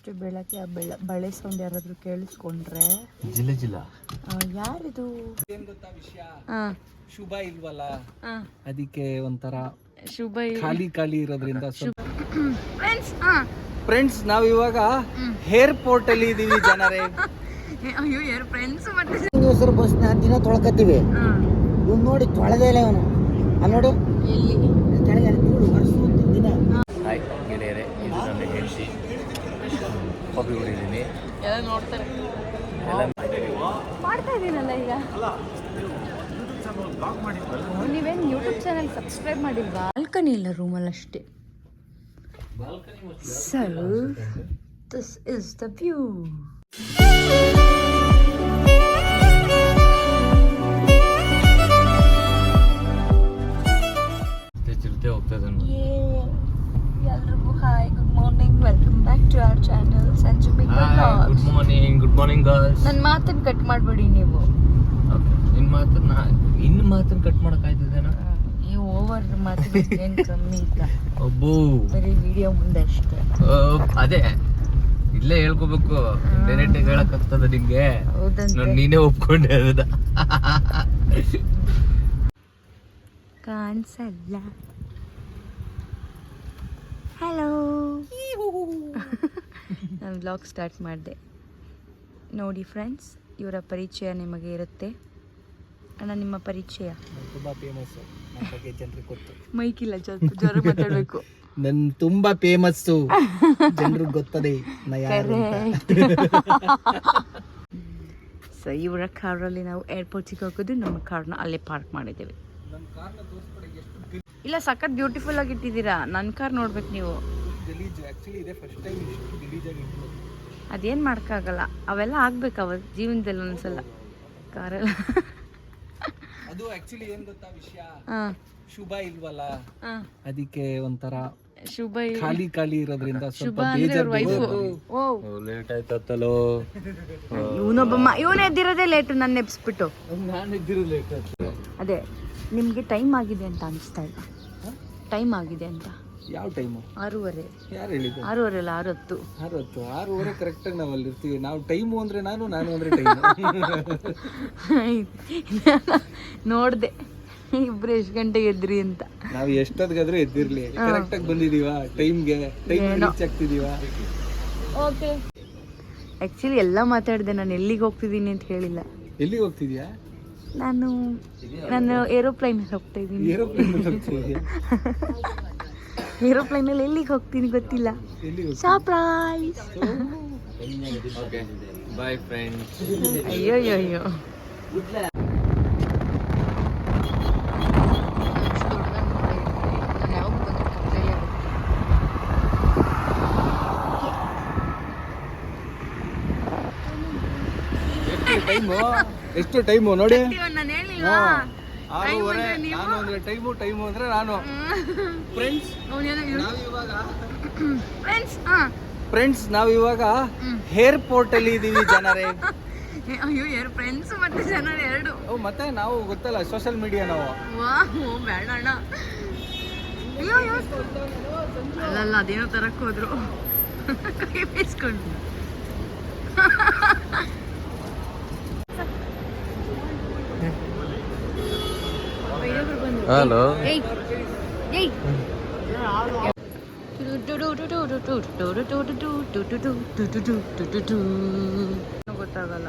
ಇಷ್ಟು ಬೆಳಗ್ಗೆ ಆ ಬಳೆ ಸೌಂಡ್ ಯಾರಾದ್ರೂ ಕೇಳಿಸ್ಕೊಂಡ್ರೆ ಜಿಲ್ಲ ಜಿಲ್ಲ ಯಾರಿದು ಏನ್ ಗೊತ್ತಾ ವಿಷಯ ಶುಭ ಇಲ್ವಲ್ಲ ಅದಕ್ಕೆ ಒಂಥರ ಶುಭ ಖಾಲಿ ಖಾಲಿ ಇರೋದ್ರಿಂದ ಫ್ರೆಂಡ್ಸ್ ನಾವ್ ಇವಾಗ ಏರ್ಪೋರ್ಟ್ ಅಲ್ಲಿ ಇದೀವಿ ಜನರೇ. ಅಯ್ಯೋ ಯಾರು ಫ್ರೆಂಡ್ಸ್ ಮತ್ತೆ ಹೆಸರು ಬಸ್ ದಿನ ತೊಳ್ಕತ್ತೀವಿ ಇವ್ನು ನೋಡಿ ತೊಳೆದೇ ಇಲ್ಲ ಇವನು ನೋಡಿ ಎಲ್ಲಿ ಕೆಳಗೆ ವರ್ಷ ದಿನ. ಹಾಯ್ ಗೆಳೆಯರೆ, ಇದು ನನ್ನ ಹೆಂಡತಿ. ಕಾಫಿ ಕುಡಿದ್ದೀನಿ. ಎಲ್ಲ ನೋಡ್ತಾರೆ ಎಲ್ಲ ಮಾಡ್ತಾ ಇದೀನಲ್ಲ ಈಗ. ನೀವೇನು ಯೂಟ್ಯೂಬ್ ಚಾನಲ್ ಸಬ್ಸ್ಕ್ರೈಬ್ ಮಾಡಿಲ್ವಾ? ಬಾಲ್ಕನಿ ಇಲ್ಲ ರೂಮಲ್ಲಿ ಅಷ್ಟೇ. So this is the view. ಚಿರತೆ ಹೋಗ್ತಾ ಇದೆ. ಎಲ್ರಿಗೂ hi, good morning, welcome back to our channel Sanju big vlogs. Good morning girls. ನನ್ನ ಮಾತನ್ನ ಕಟ್ ಮಾಡಬೇಡಿ ನೀವು. ಓಕೆ, ಇನ್ನು ಮಾತನ್ನ ಕಟ್ ಮಾಡಕ್ಕಾಯ್ತದೇನಾ? ಈ ಓವರ್ ಮಾತಾಡೋದೇನು ಕಮ್ಮಿ ಇಲ್ಲ. ಒಬ್ಬು ಬರೀ ವಿಡಿಯೋ ಮುಂದೆ ಅಷ್ಟೇ. ಅದೇ ಇಲ್ಲೇ ಹೇಳ್ಕೋಬೇಕು. ಡೈರೆಕ್ಟ್ ಹೇಳಕ್ ಆಗ್ತದ ನಿಂಗೆ? ಹೌದಂತೆ. ನೀನೇ ಒಪ್ಕೊಂಡೆ ಅದನ್ನ. ಕಾಣಿಸಲ್ಲ. ಹಲೋ, ನಾನು ವ್ಲಾಗ್ ಸ್ಟಾರ್ಟ್ ಮಾಡಿದೆ ನೋಡಿ ಫ್ರೆಂಡ್ಸ್. ಇವರ ಪರಿಚಯ ನಿಮಗೆ ಇರುತ್ತೆ. ಅಣ್ಣ, ನಿಮ್ಮ ಪರಿಚಯ? ತುಂಬಾ ಫೇಮಸ್, ನನ್ನ ಬಗ್ಗೆ ಜನರಿಗೆ ಗೊತ್ತು. ಮೈಕಿಲ್ಲ, ಜ್ವರ ಮಾತಾಡಬೇಕು. ನನ್ ತುಂಬಾ ಫೇಮಸ್ಸು, ಜನರಿಗೆ ಗೊತ್ತದೆ ನಾ ಯಾರು ಅಂತ. ಸೊ ಇವರ ಕಾರಲ್ಲಿ ನಾವು ಏರ್ಪೋರ್ಟಿಗೆ ಹೋಗೋದು. ನಮ್ಮ ಕಾರ್ನ ಅಲ್ಲೇ ಪಾರ್ಕ್ ಮಾಡಿದ್ದೇವೆ. ಇಲ್ಲ, ಸಖತ್ ಬ್ಯೂಟಿಫುಲ್ ಆಗಿ ಇಟ್ಟಿದ್ದೀರಾ. ನನ್ನ ಕಾರ್ ನೋಡ್ಬೇಕು ನೀವು. ಅದೇನು ಮಾಡೋಕ್ಕಾಗಲ್ಲ, ಅವೆಲ್ಲ ಆಗ್ಬೇಕು ಅವ ಜೀವನದಲ್ಲಿ ಒಂದ್ಸಲ ಕಾರೆಲ್ಲ. ಅದು ಆಕ್ಚುಲಿ ಏನ್ ಗೊತ್ತಾ ವಿಷಯ, ಶುಭ ಇಲ್ವಲ್ಲ ಅದಕ್ಕೆ ಒಂಥರ ಶುಭ ಖಾಲಿ ಖಾಲಿ ಇರೋದ್ರಿಂದ ಶುಭ ಸ್ವಲ್ಪ ಅಂದ್ರೆ ಅವ್ರ ವೈಫು. ಲೇಟ್ ಆಯ್ತತ್ತಲೋ. ಇವನೇ ಎದ್ದಿರೋದೇ ಲೇಟು, ನನ್ನ ಎಬ್ಸ್ಬಿಟ್ಟು. ನಾನು ಇದ್ದಿರೋ ಲೇಟ್. ಅದೇ ನಿಮಗೆ ಟೈಮ್ ಆಗಿದೆ ಅಂತ ಅನಿಸ್ತಾ ಇಲ್ಲ? ಟೈಮ್ ಆಗಿದೆ ಅಂತ. ಯಾವ ಟೈಮು? 6:30. ಯಾರು ಹೇಳಿದ್ದು? 6:30 ಅಲ್ಲ, 6:10. 6:30 ಕರೆಕ್ಟಾಗಿ ನಾವು ಅಲ್ಲಿ ಇರ್ತೀವಿ. ನಾವು ಟೈಮು ಅಂದ್ರೆ ನಾನು ಅಂದ್ರೆ ಟೈಮ್. ನೋಡ್ದೆ ಇಬ್ರು ಎಷ್ಟು ಗಂಟೆಗೆ ಎದ್ರಿ ಅಂತ. ನಾವು ಎಷ್ಟೊತ್ತಿಗಾದ್ರೂ ಎದ್ದಿರ್ಲಿ, ಕರೆಕ್ಟಾಗಿ ಬಂದಿದೀವಾ ಟೈಮ್ಗೆ? ಟೈಮ್ ರೀಚ್ ಆಗ್ತಿದೀವಾ? ಓಕೆ. ಆ್ಯಕ್ಚುಲಿ ಎಲ್ಲ ಮಾತಾಡಿದೆ. ನಾನು ಎಲ್ಲಿಗೆ ಹೋಗ್ತಿದ್ದೀನಿ ಅಂತ ಹೇಳಿಲ್ಲ. ಎಲ್ಲಿಗೆ ಹೋಗ್ತಿದ್ಯಾ? ನಾನು ಏರೋಪ್ಲೈನಲ್ಲಿ ಹೋಗ್ತಾ ಇದ್ದೀನಿ. ಏರೋಪ್ಲೈನಲ್ಲಿ ಎಲ್ಲಿಗೆ ಹೋಗ್ತೀನಿ ಗೊತ್ತಿಲ್ಲ. ಸರ್ಪ್ರೈಸ್. Okay, bye friends. ಅಯ್ಯೋ ಅಯ್ಯೋ. ಎಷ್ಟು ಟೈಮು ನೋಡಿ? ನಾನು ಹೇಳಿಲ್ವಾ? 6:30. ನಾನು ಅಂದ್ರೆ ಟೈಮು ಅಂದ್ರೆ ನಾನು. ಫ್ರೆಂಡ್ಸ್ ನಾವಿವಾಗ ಏರ್ಪೋರ್ಟ್ ಅಲ್ಲಿ ಇದೀವಿ ಜನರೇ. ಅಯ್ಯೋ ಯಾರು ಫ್ರೆಂಡ್ಸ್ ಮತ್ತೆ ಜನರು ಎರಡು. ಮತ್ತೆ ನಾವು ಗೊತ್ತಲ್ಲ, ಸೋಷಿಯಲ್ ಮೀಡಿಯಾ ನಾವು. ಬೇಡ ಅಣ್ಣ. ಅಲ್ಲಲ್ಲ, ಅದೇನೋ ತರಕ್ ಹೋದ್ರು. ಕೈ ಬೀಸ್ಕೊಂಡು. ಹಲೋ. ಗೊತ್ತಾಗಲ್ಲ.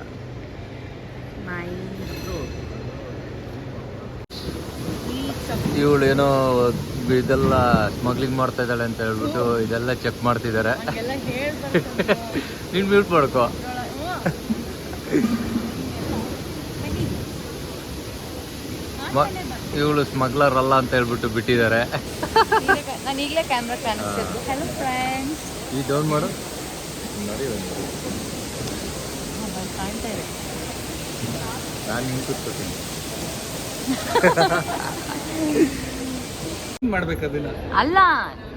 ಇವಳು ಏನೋ ಇದೆಲ್ಲ ಸ್ಮಗ್ಲಿಂಗ್ ಮಾಡ್ತಾ ಇದ್ದಾಳೆ ಅಂತ ಹೇಳ್ಬಿಟ್ಟು ಇದೆಲ್ಲ ಚೆಕ್ ಮಾಡ್ತಿದ್ದಾರೆ. ನೀನ್ ಮ್ಯೂಟ್ ಮಾಡ್ಕೋ. ಇವಳು ಸ್ಮಗ್ಲರ್ ಅಲ್ಲ ಅಂತ ಹೇಳ್ಬಿಟ್ಟು ಬಿಟ್ಟಿದ್ದಾರೆ. ನಾನು ಈಗಲೇ ಕ್ಯಾಮ್ರಾ ಕಾಣಿಸ್ತಿದ್ದು. Hello friends. ಈ ಡೌನ್ ಮಾಡು. ನೋಡಿ ಕಾಣ್ತಾ ಇದೆ. ನಾನು ಹಿಂಗೆ ಕೂತ್ಕೊತೀನಿ. ಮಾಡ್ಬೇಕದಿಲ್ಲ. ಅಲ್ಲ,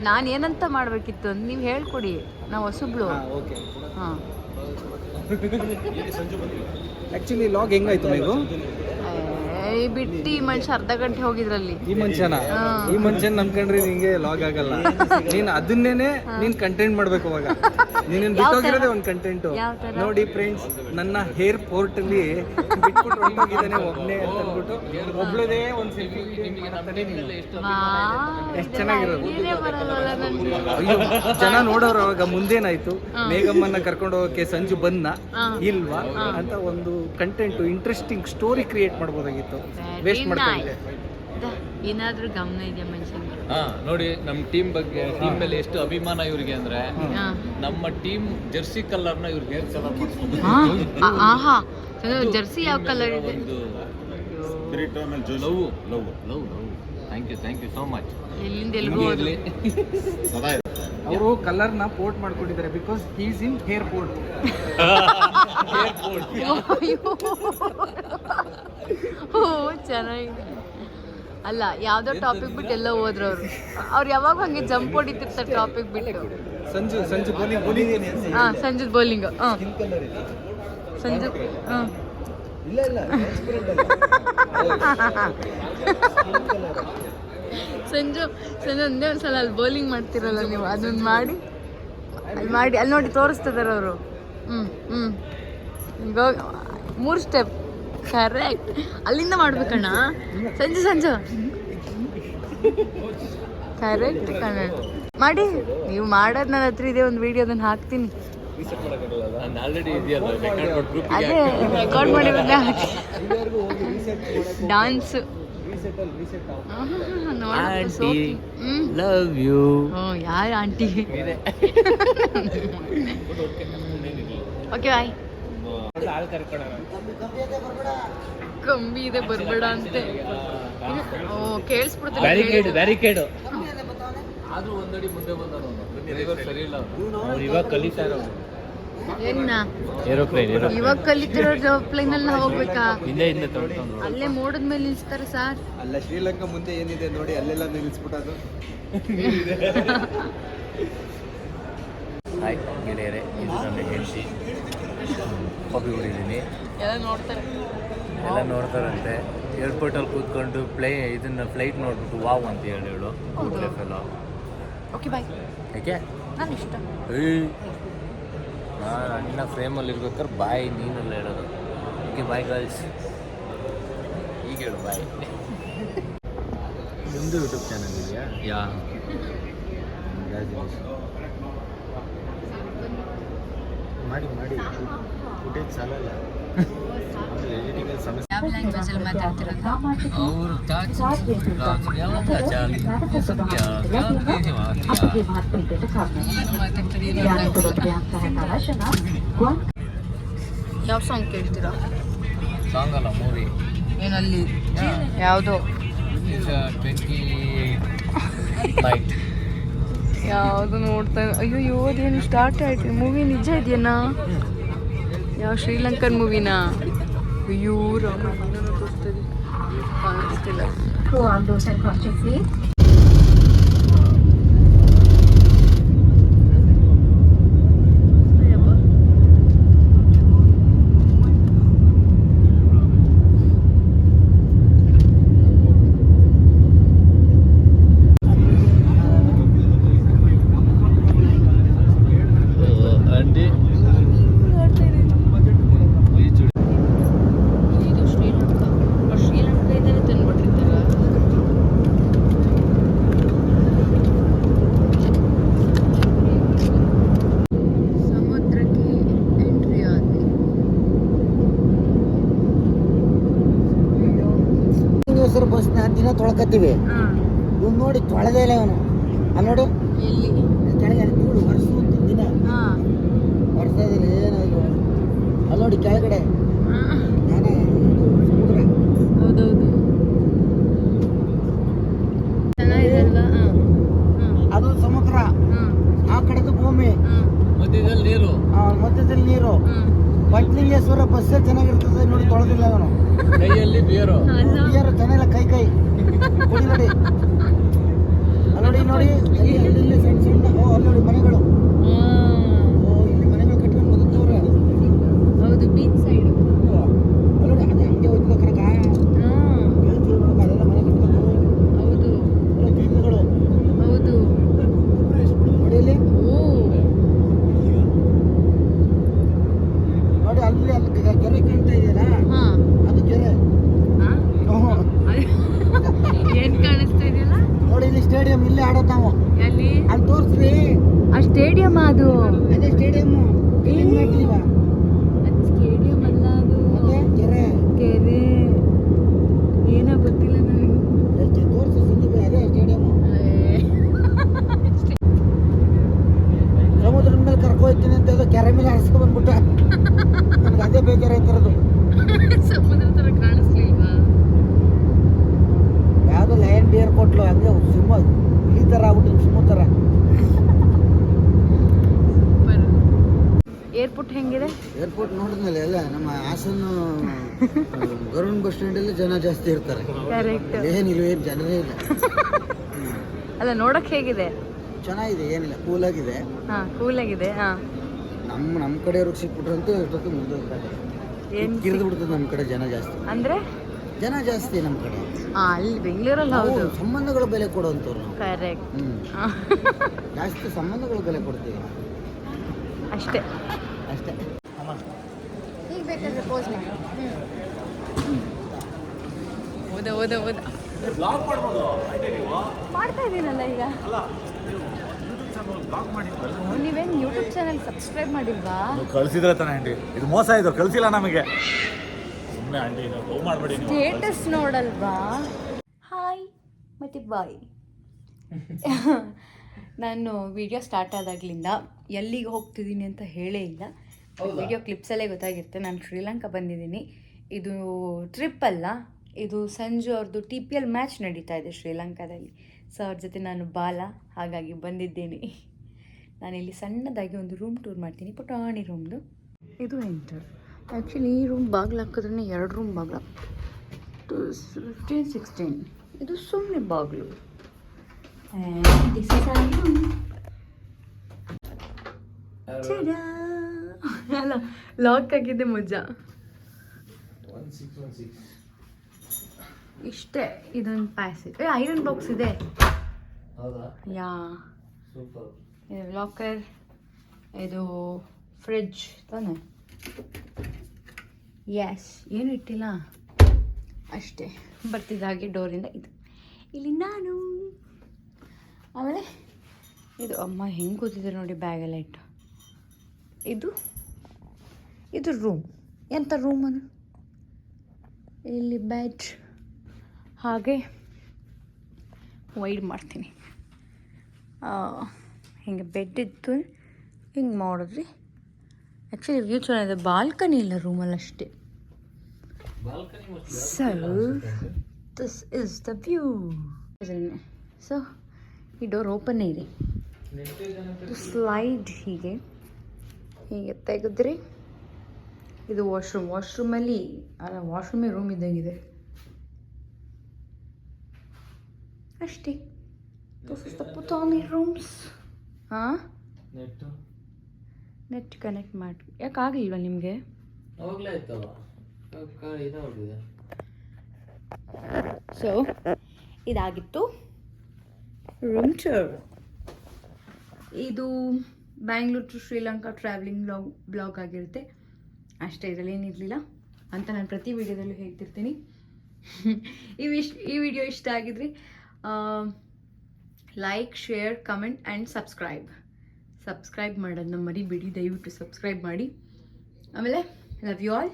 ನಾನು ಏನಂತ ಮಾಡ್ಬೇಕಿತ್ತು ಅಂತ ನೀವು ಹೇಳ್ಕೊಡಿ. ನಾವು ಹೊಸಬ್ಳು. ಹಾಂ, ಆಕ್ಚುಲಿ ಲಾಗ್ ಹೆಂಗಾಯ್ತು ನೀವು? ಬಿಟ್ಟು ಈ ಮನುಷ್ಯ ಅರ್ಧ ಗಂಟೆ ಹೋಗಿದ್ರಲ್ಲಿ. ಈ ಮನುಷ್ಯನ ನಂಬ್ಕೊಂಡ್ರೆ ನಿಂಗೆ ಲಾಗ್ ಆಗಲ್ಲ. ನೀನ್ ಅದನ್ನೇನೆ ನೀನ್ ಕಂಟೆಂಟ್ ಮಾಡ್ಬೇಕು. ಅವಾಗ ನೀನ್ ಬಿಟ್ಟೋಗಿರೋದೇ ಒಂದು ಕಂಟೆಂಟ್. ನೋಡಿ ಫ್ರೆಂಡ್ಸ್, ನನ್ನ ಹೇರ್ ಪೋರ್ಟ್ ಅಲ್ಲಿ ಬಿಟ್ಬಿಟ್ಟು ಹೊರಟೋಗಿದ್ದಾನೆ ಒಬ್ನೇ ಅಂತ ಅಂದ್ಬಿಟ್ಟು ಒಬ್ಳದೇ ಒಂದು ಸೆಲ್ಫಿ ಎಷ್ಟು ಚೆನ್ನಾಗಿರೋದು. ಅಯ್ಯೋ, ಜನ ನೋಡೋರು ಅವಾಗ ಮುಂದೇನಾಯ್ತು, ಮೇಘಮ್ಮನ್ನ ಕರ್ಕೊಂಡು ಹೋಗಕ್ಕೆ ಸಂಜು ಬಂದ್ನ ಇಲ್ವಾ ಅಂತ ಒಂದು ಕಂಟೆಂಟ್ ಇಂಟ್ರೆಸ್ಟಿಂಗ್ ಸ್ಟೋರಿ ಕ್ರಿಯೇಟ್ ಮಾಡ್ಬೋದಾಗಿತ್ತು. ವೇಸ್ಟ್ ಮಾಡ್ಕೊಂಡಿದೆ. ಏನಾದ್ರೂ ಗಮನ ಇದೆಯಾ ಮನುಷ್ಯನಿಗೆ? ನೋಡಿ ನಮ್ಮ ಟೀಮ್ ಬಗ್ಗೆ, ಟೀಮ್ ಮೇಲೆ ಎಷ್ಟು ಅಭಿಮಾನ ಇವ್ರಿಗೆ ಅಂದ್ರೆ, ನಮ್ಮ ಟೀಮ್ ಜರ್ಸಿ ಕಲರ್ನ ಇವ್ರಿಗೆ ಹೇರ್ ಕಲರ್ ಮಾಡಿಸ್ಕೊಂಡು. ಆಹಾ, ಜರ್ಸಿ ಯಾವ ಕಲರ್ ಇದೆ? Thank you so much. ಎಲ್ಲಿಂದ ಎಲ್ಗೂ ಹೋದ್ಲಿ. ಅವರು ಕಲರ್ನ ಪೋರ್ಟ್ ಮಾಡ್ಕೊಂಡಿದ್ದಾರೆ because is in hair port. ಓ ಚೆನ್ನಾಗಿದೆ. ಅಲ್ಲ, ಯಾವ್ದೋ ಟಾಪಿಕ್ ಬಿಟ್ಟು ಎಲ್ಲ ಹೋದ್ರು ಅವ್ರು ಯಾವಾಗ ಹಂಗೆ ಜಂಪ್ ಹೊಡಿತಿರ್ತಾರೆ ಟಾಪಿಕ್ ಬಿಟ್ಟು. ಸಂಜು ಬೌಲಿಂಗ್ ಸಂಜು ಬೌಲಿಂಗ್ ಸಂಜು ಸಂಜು ಒಂದೇ ಒಂದ್ಸಲ ಅಲ್ಲಿ ಬೌಲಿಂಗ್ ಮಾಡ್ತಿರಲ್ಲ ನೀವು, ಅದನ್ನ ಮಾಡಿ ಅಲ್ಲಿ ನೋಡಿ ತೋರಿಸ್ತಿದಾರೆ ಅವರು. ಇವಾಗ 3 ಸ್ಟೆಪ್ ಕರೆಕ್ಟ್ ಅಲ್ಲಿಂದ ಮಾಡ್ಬೇಕಣ್ಣ. ಸಂಜು ಕರೆಕ್ಟ್ ಕಣ ಮಾಡಿ. ನೀವು ಮಾಡೋದು ನನ್ನ ಹತ್ರ ಇದೆ ಒಂದು ವಿಡಿಯೋ, ಅದನ್ನ ಹಾಕ್ತೀನಿ. ಅದೇ ರೆಕಾರ್ಡ್ ಮಾಡಿ ಡಾನ್ಸ್. Love you. ಯಾರು ಆಂಟಿ? Okay bye. ಕಂಬಿ ಇದೆ ಬರ್ಬೇಡ ಅಂತೆ. ಓ ಕೇಳಿಸ್ಬಿಡ್ತೀನಿ. ಬ್ಯಾರಿಕೇಡ್ ಆದ್ರೂ ಒಂದಡಿ ಮುಂದೆ ಬಂದನು. ಡ್ರೈವರ್ ಸರಿ ಇಲ್ಲ. ಅವ್ರು ಇವಾಗ ಕಲಿತಾ ಇರೋದು ಏನ್ನ ಏರೋಪ್ಲೇನ್. ಇವಾಗ ಕಲಿತಿರೋ ಏರೋಪ್ಲೇನ್ ಅಲ್ಲಿ ನಾವು ಹೋಗ್ಬೇಕಾ? ಹಿಂದೆ ಅಲ್ಲೇ ಮೋಡದ ಮೇಲೆ ನಿಲ್ಸ್ತಾರೆ ಸರ್. ಅಲ್ಲ, ಶ್ರೀಲಂಕಾ ಮುಂದೆ ಏನಿದೆ ನೋಡಿ, ಅಲ್ಲೆಲ್ಲ ನಿಲ್ಲಿಸ್ಬಿಟ್ಟದು. ಹಾಯ್ ಗೆಳೆಯರೆ, ಇದು ನನ್ನ ಹೆಂಡತಿ. ಕಾಫಿ ಕುಡಿದ್ದೀನಿ. ಎಲ್ಲ ನೋಡ್ತಾರಂತೆ. ಏರ್ಪೋರ್ಟಲ್ಲಿ ಕೂತ್ಕೊಂಡು ಫ್ಲೈಟ್ ನೋಡ್ಬಿಟ್ಟು ವಾವ್ ಅಂತ ಹೇಳು. Okay bye. ಯಾಕೆ ನಾನು ಇಷ್ಟ. ನಾನು ಅಣ್ಣ ಫ್ರೇಮಲ್ಲಿ ಇರ್ಬೇಕಾದ್ರೆ ಬಾಯ್ ನೀನೆಲ್ಲ ಹೇಳೋದು. Okay bye girls. ಈಗ ಹೇಳು ಬಾಯ್. ನಿಮ್ಮದು ಯೂಟ್ಯೂಬ್ ಚಾನಲ್ ಇದೆಯಾ? ಯಾ ಮಾಡಿ ಫುಟೇಜ್ ಸಾಲಲ್ಲ. ಯಾವ ಲ್ಯಾಂಗ್ವೇಜ್ ಅಲ್ಲಿ ಮಾತಾಡ್ತಿರೋದು? ಅವರು ಯಾವ ಸಾಂಗ್ ಕೇಳ್ತೀರಾ? ಸಾಂಗ್ ಅಲ್ಲ, ಮೂವಿ. ಏನಲ್ಲಿ ಯಾವುದೋ 28 ಯಾವುದು ನೋಡ್ತಾ? ಅಯ್ಯೋ ಅದೇನು ಸ್ಟಾರ್ಟ್ ಆಯ್ತು ಮೂವಿ. ನಿಜ ಇದೆಯಣ್ಣ? ಯಾವ ಶ್ರೀಲಂಕನ್ ಮೂವಿನಾ? ಅಯ್ಯೋ ರಾಮ, ತೋರಿಸ್ತದೆ ಕಾಣಿಸ್ತಿಲ್ಲ. ಬಸ್ನ ದಿನ ತೊಳ್ಕತ್ತೀವಿ. ಇವ್ನು ನೋಡಿ ತೊಳೆದೇ ಇಲ್ಲ ಇವನು. ಅಲ್ಲಿ ನೋಡು, ಎಲ್ಲಿ ಕೆಳಗೆ ವರ್ಷ ದಿನ ವರ್ಷದಲ್ಲಿ ಏನಾದ್ರು. ಅಲ್ಲಿ ನೋಡಿ ಕೆಳಗಡೆ ನಾನೇ ಸಮುದ್ರ. ಹೌದೌದು, ಚೆನ್ನಾಗಿದೆ ಅಲ್ವಾ? ಅದು ಸಮುದ್ರ, ಆ ಕಡೆದು ಭೂಮಿ, ಮಧ್ಯದಲ್ಲಿ ನೀರು. ಪಂಚಲಿಂಗೇಶ್ವರ ಬಸ್ಸೇ ಚೆನ್ನಾಗಿರ್ತದೆ ನೋಡಿ, ತೊಳೆದಿಲ್ಲ ಇವನು. ಕೈಯಲ್ಲಿ ಬಿಯರು ಚೆನ್ನಾಗಿಲ್ಲ, ಕೈ ಕುಡಿ ನೋಡಿ. ಅಲ್ಲಿ ನೋಡಿ ಅಲ್ಲಿ ಸಣ್ಣ ಸಣ್ಣ ಅಲ್ಲಿ ನೋಡಿ ಮನೆಗಳು. ಇಲ್ಲಿ ಮನೆಗಳು ಕಟ್ಕೊಂಡು ಬದುಕ್ತವ್ರೆ. ಹೌದು, ಬೀಚ್ ಸೈಡ್. ಅಲ್ಲಿ ನೋಡಿ, ಅದೇ ಹಂಗೆ ಹೋಗ್ಬೇಕು ಕನಕ. ಅದು ಅದೇ ಸ್ಟೇಡಿಯಮ್ಮು ಇಲ್ವಾ ಸ್ಟೇಡಿಯಂ ಅಲ್ಲ ಅದು ಮತ್ತೆ ಕೆರೆ ಕೆರೆ ಏನೋ ಗೊತ್ತಿಲ್ಲ ನನಗೆ. ತೋರಿಸಿ ಸಂಜೆ ಅದೇ ಸ್ಟೇಡಿಯಮ್ಮು. ಸಮುದ್ರದ ಮೇಲೆ ಕರ್ಕೊಯ್ತೀನಿ ಅಂತ ಅದು ಕೆರೆ ಮೇಲೆ ಹರಿಸ್ಕೊ ಬಂದ್ಬಿಟ್ಟ. ನನಗೆ ಅದೇ ಬೇಜಾರಾಯ್ತಿರೋದು. ಸಮುದ್ರ ತರ ಕಾಣಿಸ್ಲಿಲ್ವಾ? ಯಾವ್ದು ಲಯನ್ ಬಿಯರ್ ಕೊಟ್ಲು ಹಂಗೆ ಸಿಂಹ ಈ ಥರ ಆಗ್ಬಿಟ್ಟು ಸಿಂಹ ಥರ. ಏರ್ಪೋರ್ಟ್ ಹೆಂಗಿದೆ? ಏರ್ಪೋರ್ಟ್ ನೋಡಿದ್ಮೇಲೆ ಎಲ್ಲ ನಮ್ಮ ಹಾಸನ ಗರುಣ್ ಬಸ್ ಸ್ಟ್ಯಾಂಡಲ್ಲಿ ಜನ ಜಾಸ್ತಿ ಇರ್ತಾರೆ. ಕರೆಕ್ಟ್. ಏನಿಲ್ಲ, ಏನು ಜನರೇ ಇಲ್ಲ. ಅಲ್ಲ ನೋಡಕ್ ಹೇಗಿದೆ? ಚೆನ್ನಾಗಿದೆ, ಏನಿಲ್ಲ, ಕೂಲಾಗಿದೆ. ಹಾ ಕೂಲ್ ಆಗಿದೆ. ಹಾ ನಮ್ಮ ಕಡೆಯವ್ರಿಗೆ ಸಿಕ್ಬಿಟ್ರಂತೂ ಇಷ್ಟೊತ್ತು ಮುಂದೆ ಏನ್ ಕಿರಿದು ಬಿಡ್ತದೆ. ನಮ್ಮ ಕಡೆ ಜನ ಜಾಸ್ತಿ, ಅಂದ್ರೆ ಜನ ಜಾಸ್ತಿ ನಮ್ಮ ಕಡೆ. ಅಲ್ಲಿ ಬೆಂಗಳೂರಲ್ಲಿ ನಾವು ಹೌದು. ಸಂಬಂಧಗಳ ಬೆಲೆ ಕೊಡುವಂಥವ್ರು ನಾವು. ಕರೆಕ್ಟ್. ಜಾಸ್ತಿ ಸಂಬಂಧಗಳ ಬೆಲೆ ಕೊಡ್ತೀವಿ ಅಷ್ಟೇ. ಅಷ್ಟೇ. ಈಗ ಬೇಕಾದ್ರೆ ಪೋಸ್ ಮಾಡಿ. ಓದ ಮಾಡ್ತಾ ಇದ್ದೀನಲ್ಲ ಈಗ. ನೀವೇನು ಯೂಟ್ಯೂಬ್ ಚಾನಲ್ ಸಬ್ಸ್ಕ್ರೈಬ್ ಮಾಡಿಲ್ವಾ? ಕಳ್ಸಿದ್ರೆ ತಾನೇ ಆಂಟಿ, ಇದು ಮೋಸ, ಇದು ಕಳ್ಸಿಲ್ಲ ನಮಗೆ. ಸುಮ್ಮನೆ ಆಂಟಿ ಲವ್ ಮಾಡಬೇಡಿ ನೀವು. ಸ್ಟೇಟಸ್ ನೋಡಲ್ವಾ? ಹಾಯ್ ಮತ್ತೆ ಬಾಯ್. ನಾನು ವಿಡಿಯೋ ಸ್ಟಾರ್ಟ್ ಆದಾಗ್ಲಿಂದ ಎಲ್ಲಿಗೆ ಹೋಗ್ತಿದ್ದೀನಿ ಅಂತ ಹೇಳೇ ಇಲ್ಲ. ವಿಡಿಯೋ ಕ್ಲಿಪ್ಸಲ್ಲೇ ಗೊತ್ತಾಗಿರುತ್ತೆ. ನಾನು ಶ್ರೀಲಂಕಾ ಬಂದಿದ್ದೀನಿ. ಇದು ಟ್ರಿಪ್ ಅಲ್ಲ, ಇದು ಸಂಜು ಅವ್ರದ್ದು TPL ಮ್ಯಾಚ್ ನಡೀತಾ ಇದೆ ಶ್ರೀಲಂಕಾದಲ್ಲಿ. ಸೊ ಅವ್ರ ಜೊತೆ ನಾನು ಬಾಲ, ಹಾಗಾಗಿ ಬಂದಿದ್ದೇನೆ. ನಾನಿಲ್ಲಿ ಸಣ್ಣದಾಗಿ ಒಂದು ರೂಮ್ ಟೂರ್ ಮಾಡ್ತೀನಿ, ಪುಟಾಣಿ ರೂಮ್ದು. ಇದು ಎಂಟರ್. ಆ್ಯಕ್ಚುಲಿ ಈ ರೂಮ್ ಬಾಗಿಲು ಹಾಕಿದ್ರೆ 2 ರೂಮ್ ಬಾಗಿಲು, 15, 16. ಇದು ಸುಮ್ಮನೆ ಬಾಗಿಲು. ದಿಸ್ ಇಸ್ ಅಲ್ಲ, ಲಾಕ್ ಆಗಿದ್ದೆ ಮಜಾ. ಇಷ್ಟೇ. ಇದೊಂದು ಪ್ಯಾಸೇಜ್. ಐರನ್ ಬಾಕ್ಸ್ ಇದೆ. ಯಾ ಸೂಪರ್. ಇದು ಲಾಕರ್, ಇದು ಫ್ರಿಡ್ಜ್ ತಾನೆ. ಎಸ್, ಏನು ಇಟ್ಟಿಲ್ಲ ಅಷ್ಟೇ. ಬರ್ತಿದ್ದ ಹಾಗೆ ಡೋರಿಂದ ಇದು ಇಲ್ಲಿ ನಾನು. ಆಮೇಲೆ ಇದು ಅಮ್ಮ ಹೆಂಗೆ ಕೂತಿದೆ ನೋಡಿ, ಬ್ಯಾಗೆಲ್ಲ ಇಟ್ಟು. ಇದು ರೂಮ್. ಎಂಥ ರೂಮ್ ಅದು? ಇಲ್ಲಿ ಬೆಡ್, ಹಾಗೆ ವೈಡ್ ಮಾಡ್ತೀನಿ. ಹಿಂಗೆ ಬೆಡ್ ಇತ್ತು, ಹಿಂಗೆ ಮಾಡಿದ್ರಿ. ಆ್ಯಕ್ಚುಲಿ ವ್ಯೂ ಚೆನ್ನಾಗಿದೆ. ಬಾಲ್ಕನಿ ಇಲ್ಲ ರೂಮಲ್ಲಿ ಅಷ್ಟೇ. So this is the view. So ಈ ಡೋರ್ ಓಪನ್ನೇ ಇದೆ. ಸ್ಲೈಡ್ ಹೀಗೆ ತೆಗೆದ್ರಿ. ಇದು ವಾಶ್ರೂಮಲ್ಲಿ ಅಲ್ಲ, ವಾಶ್ರೂಮೇ ರೂಮ್ ಇದ್ದಂಗಿದೆ ಅಷ್ಟೇ. ದಿಸ್ ಇಸ್ ದ ಪುಟಾಣಿ ರೂಮ್ಸ್. ಹಾಂ, ನೆಟ್ ಕನೆಕ್ಟ್ ಮಾಡಿ. ಯಾಕೆ ಆಗಲಿಲ್ವಾ ನಿಮಗೆ? ಸೊ ಇದಾಗಿತ್ತು ರೂಮ್ ಟೂರ್. ಇದು Bangalore to Sri Lanka travelling blog ಆಗಿರುತ್ತೆ ಅಷ್ಟೇ. ಇದರಲ್ಲಿ ಏನಿರಲಿಲ್ಲ ಅಂತ ನಾನು ಪ್ರತಿ ವಿಡಿಯೋದಲ್ಲೂ ಹೇಳ್ತಿರ್ತೀನಿ. ಈ ವಿಡಿಯೋ ಇಷ್ಟ ಆಗಿದ್ರೆ like, share, comment and subscribe ಮಾಡೋದನ್ನ ಮರಿಬೇಡಿ. ದಯವಿಟ್ಟು ಸಬ್ಸ್ಕ್ರೈಬ್ ಮಾಡಿ. ಆಮೇಲೆ love you all.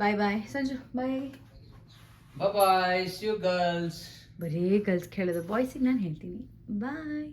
Bye bye. Sanju bye. Bye. See you girls. ಬರೀ ಗರ್ಲ್ಸ್ ಕೇಳೋದು, ಬಾಯ್ಸಿಗೆ ನಾನು ಹೇಳ್ತೀನಿ ಬಾಯ್.